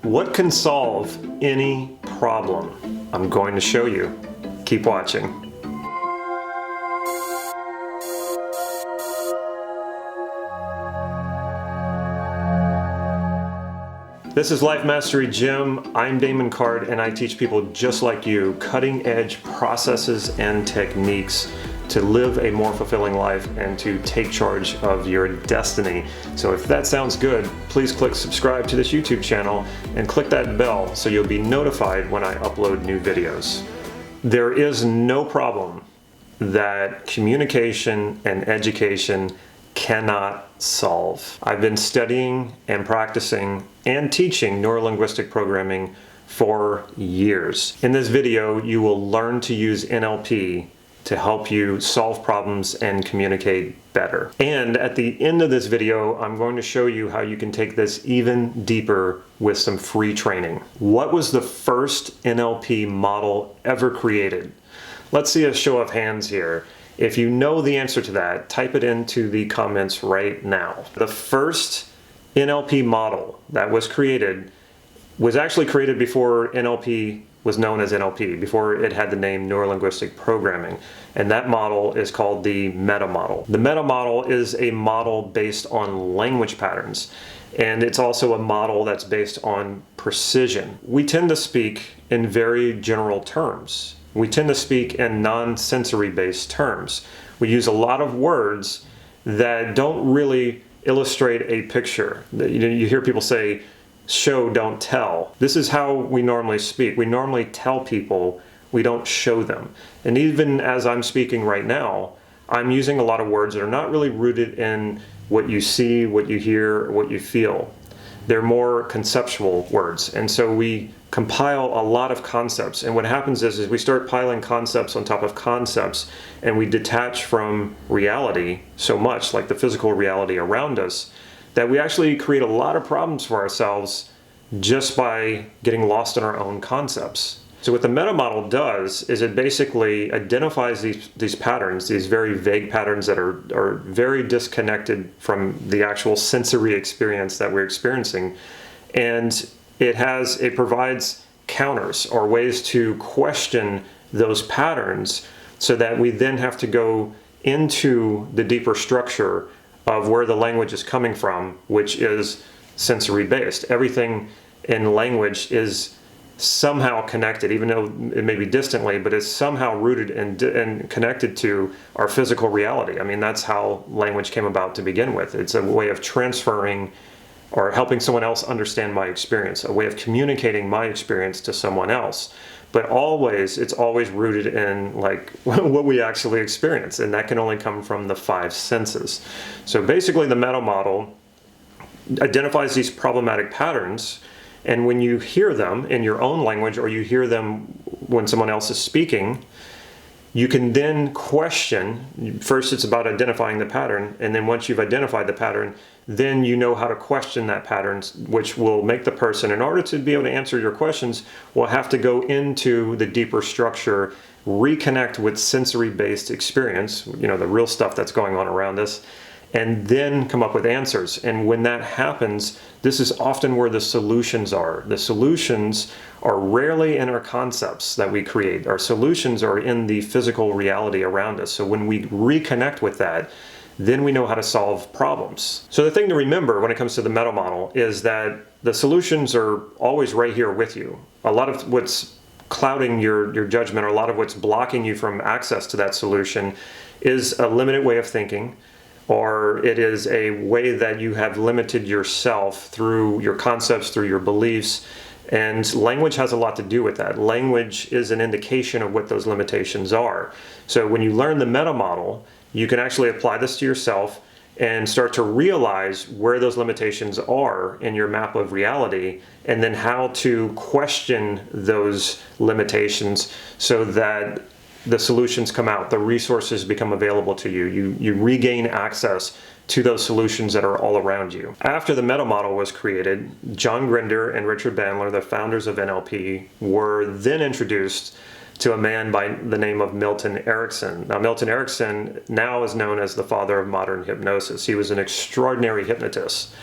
What can solve any problem? I'm going to show you. Keep watching. This is Life Mastery Gym. I'm Damon Card, and I teach people just like you cutting-edge processes and techniques to live a more fulfilling life and to take charge of your destiny. So if that sounds good, please click subscribe to this YouTube channel and click that bell so you'll be notified when I upload new videos. There is no problem that communication and education cannot solve. I've been studying and practicing and teaching Neuro Linguistic Programming for years. In this video, you will learn to use NLP to help you solve problems and communicate better. And at the end of this video, I'm going to show you how you can take this even deeper with some free training. What was the first NLP model ever created? Let's see a show of hands here. If you know the answer to that, type it into the comments right now. The first NLP model that was created was actually created before NLP was known as NLP, before it had the name Neuro Linguistic Programming. And that model is called the Metamodel. The Metamodel is a model based on language patterns. And it's also a model that's based on precision. We tend to speak in very general terms. We tend to speak in non-sensory based terms. We use a lot of words that don't really illustrate a picture. You hear people say, show, don't tell. This is how we normally speak. We normally tell people, we don't show them. And even as I'm speaking right now, I'm using a lot of words that are not really rooted in what you see, what you hear, what you feel. They're more conceptual words. And so we compile a lot of concepts. And what happens is we start piling concepts on top of concepts, and we detach from reality so much, like the physical reality around us, that we actually create a lot of problems for ourselves just by getting lost in our own concepts. So what the Metamodel does is it basically identifies these patterns, these very vague patterns that are very disconnected from the actual sensory experience that we're experiencing. And it provides counters or ways to question those patterns so that we then have to go into the deeper structure of where the language is coming from, which is sensory based. Everything in language is somehow connected, even though it may be distantly, but it's somehow rooted and connected to our physical reality. I mean, that's how language came about to begin with. It's a way of transferring or helping someone else understand my experience, a way of communicating my experience to someone else. But it's always rooted in like what we actually experience, and that can only come from the five senses. So basically the Metamodel identifies these problematic patterns, and when you hear them in your own language or you hear them when someone else is speaking, you can then question. First it's about identifying the pattern, and then once you've identified the pattern, then you know how to question that pattern, which will make the person, in order to be able to answer your questions, will have to go into the deeper structure, reconnect with sensory-based experience, the real stuff that's going on around us, and then come up with answers. And when that happens, this is often where the solutions are. The solutions are rarely in our concepts that we create. Our solutions are in the physical reality around us. So when we reconnect with that, then we know how to solve problems. So the thing to remember when it comes to the Metamodel is that the solutions are always right here with you. A lot of what's clouding your judgment, or a lot of what's blocking you from access to that solution, is a limited way of thinking, or it is a way that you have limited yourself through your concepts, through your beliefs. And language has a lot to do with that. Language is an indication of what those limitations are. So when you learn the Metamodel, you can actually apply this to yourself and start to realize where those limitations are in your map of reality, and then how to question those limitations so that the solutions come out, the resources become available to you. You regain access to those solutions that are all around you. After the Metamodel was created, John Grinder and Richard Bandler, the founders of NLP, were then introduced to a man by the name of Milton Erickson. Now, Milton Erickson now is known as the father of modern hypnosis. He was an extraordinary hypnotist.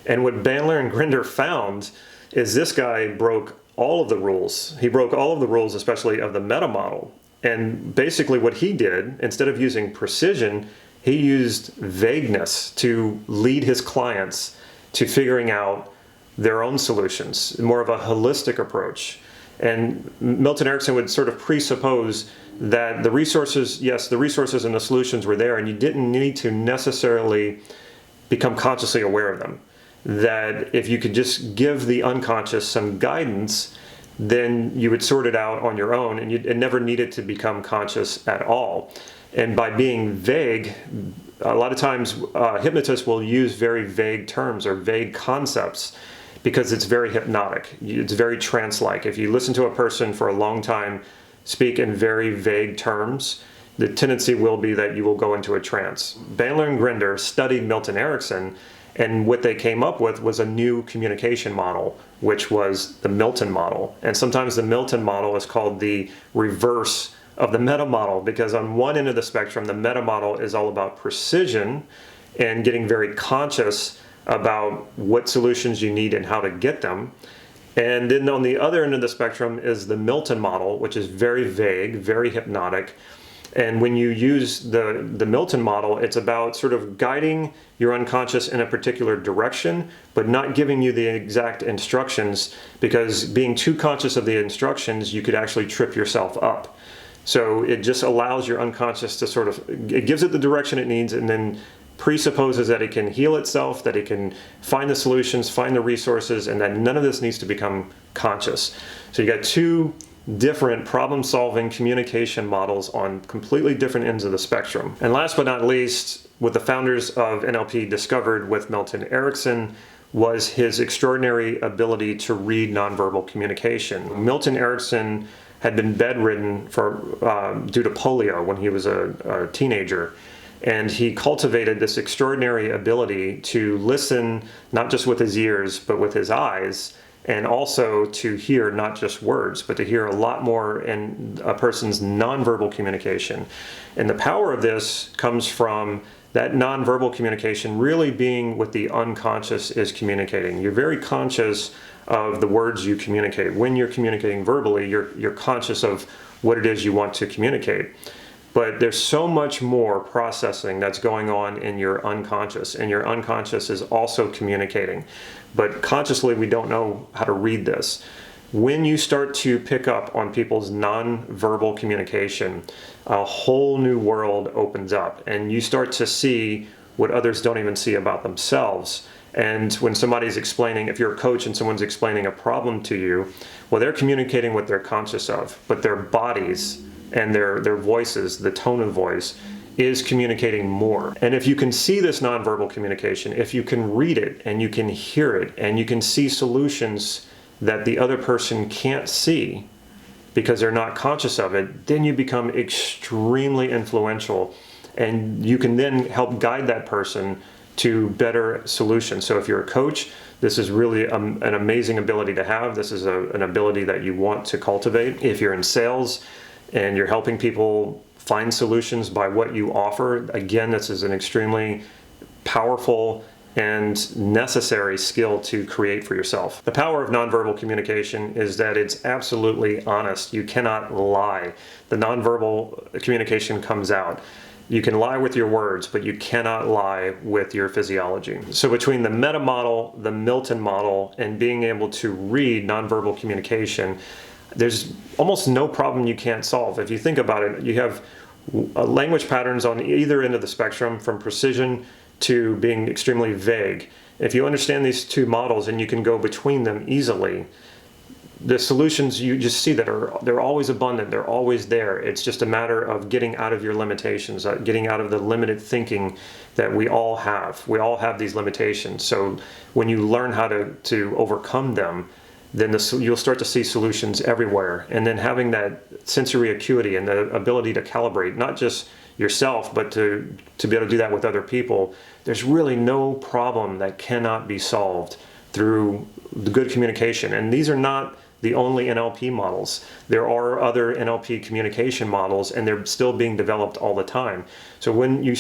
And what Bandler and Grinder found is this guy broke all of the rules. He broke all of the rules, especially of the Metamodel. And basically what he did, instead of using precision, he used vagueness to lead his clients to figuring out their own solutions, more of a holistic approach. And Milton Erickson would sort of presuppose that the resources, yes, the resources and the solutions were there, and you didn't need to necessarily become consciously aware of them. That if you could just give the unconscious some guidance, then you would sort it out on your own, and it never needed to become conscious at all. And by being vague, a lot of times hypnotists will use very vague terms or vague concepts because it's very hypnotic. It's very trance-like. If you listen to a person for a long time speak in very vague terms, the tendency will be that you will go into a trance. Bandler and Grinder studied Milton Erickson, and what they came up with was a new communication model, which was the Milton Model. And sometimes the Milton Model is called the reverse of the Metamodel, because on one end of the spectrum, the Metamodel is all about precision and getting very conscious about what solutions you need and how to get them. And then on the other end of the spectrum is the Milton Model, which is very vague, very hypnotic. And when you use the Milton Model, it's about sort of guiding your unconscious in a particular direction, but not giving you the exact instructions, because being too conscious of the instructions, you could actually trip yourself up. So it just allows your unconscious to sort of, it gives it the direction it needs, and then presupposes that it can heal itself, that it can find the solutions, find the resources, and that none of this needs to become conscious. So you got two different problem-solving communication models on completely different ends of the spectrum. And last but not least, what the founders of NLP discovered with Milton Erickson was his extraordinary ability to read nonverbal communication. Milton Erickson had been bedridden due to polio when he was a teenager. And he cultivated this extraordinary ability to listen, not just with his ears, but with his eyes, and also to hear not just words, but to hear a lot more in a person's nonverbal communication. And the power of this comes from that nonverbal communication really being what the unconscious is communicating. You're very conscious of the words you communicate. When you're communicating verbally, you're conscious of what it is you want to communicate. But there's so much more processing that's going on in your unconscious, and your unconscious is also communicating. But consciously, we don't know how to read this. When you start to pick up on people's nonverbal communication, a whole new world opens up, and you start to see what others don't even see about themselves. And when somebody's explaining, if you're a coach and someone's explaining a problem to you, well, they're communicating what they're conscious of, but their bodies and their voices, the tone of voice, is communicating more. And if you can see this nonverbal communication, if you can read it and you can hear it and you can see solutions that the other person can't see because they're not conscious of it, then you become extremely influential, and you can then help guide that person to better solutions. So if you're a coach, this is really an amazing ability to have. This is an ability that you want to cultivate. If you're in sales and you're helping people find solutions by what you offer, again, this is an extremely powerful and necessary skill to create for yourself. The power of nonverbal communication is that it's absolutely honest. You cannot lie. The nonverbal communication comes out. You can lie with your words, but you cannot lie with your physiology. So between the Metamodel, the Milton Model, and being able to read nonverbal communication, there's almost no problem you can't solve. If you think about it, you have language patterns on either end of the spectrum, from precision to being extremely vague. If you understand these two models and you can go between them easily, the solutions, you just see that they're always abundant, they're always there. It's just a matter of getting out of your limitations, getting out of the limited thinking that we all have. We all have these limitations. So when you learn how to overcome them, then you'll start to see solutions everywhere. And then having that sensory acuity and the ability to calibrate, not just yourself, but to be able to do that with other people, there's really no problem that cannot be solved through the good communication. And these are not the only NLP models. There are other NLP communication models, and they're still being developed all the time. So when you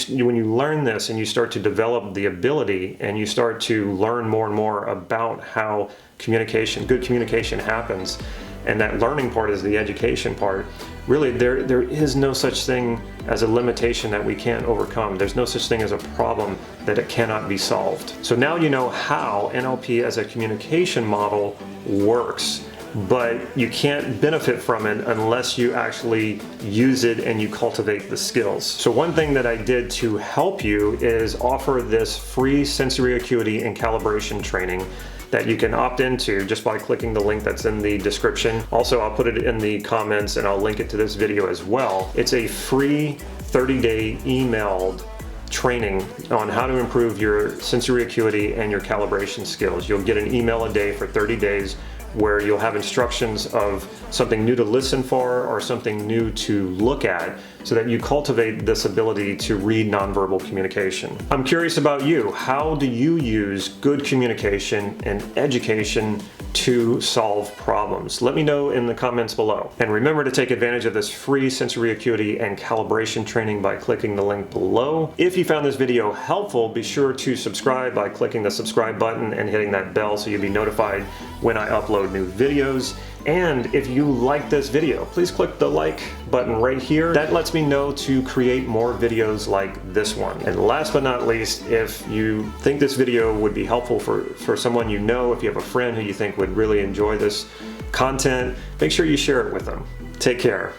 learn this and you start to develop the ability and you start to learn more and more about how good communication happens, and that learning part is the education part, really there is no such thing as a limitation that we can't overcome. There's no such thing as a problem that it cannot be solved. So now you know how NLP as a communication model works, but you can't benefit from it unless you actually use it and you cultivate the skills. So one thing that I did to help you is offer this free sensory acuity and calibration training that you can opt into just by clicking the link that's in the description. Also, I'll put it in the comments and I'll link it to this video as well. It's a free 30-day emailed training on how to improve your sensory acuity and your calibration skills. You'll get an email a day for 30 days where you'll have instructions of something new to listen for or something new to look at, so that you cultivate this ability to read nonverbal communication. I'm curious about you. How do you use good communication and education to solve problems? Let me know in the comments below. And remember to take advantage of this free sensory acuity and calibration training by clicking the link below. If you found this video helpful, be sure to subscribe by clicking the subscribe button and hitting that bell so you'll be notified when I upload new videos. And if you like this video, please click the like button right here. That lets me know to create more videos like this one. And last but not least, if you think this video would be helpful for someone you know, if you have a friend who you think would really enjoy this content, make sure you share it with them. Take care.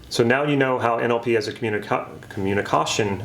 So now you know how NLP as a communication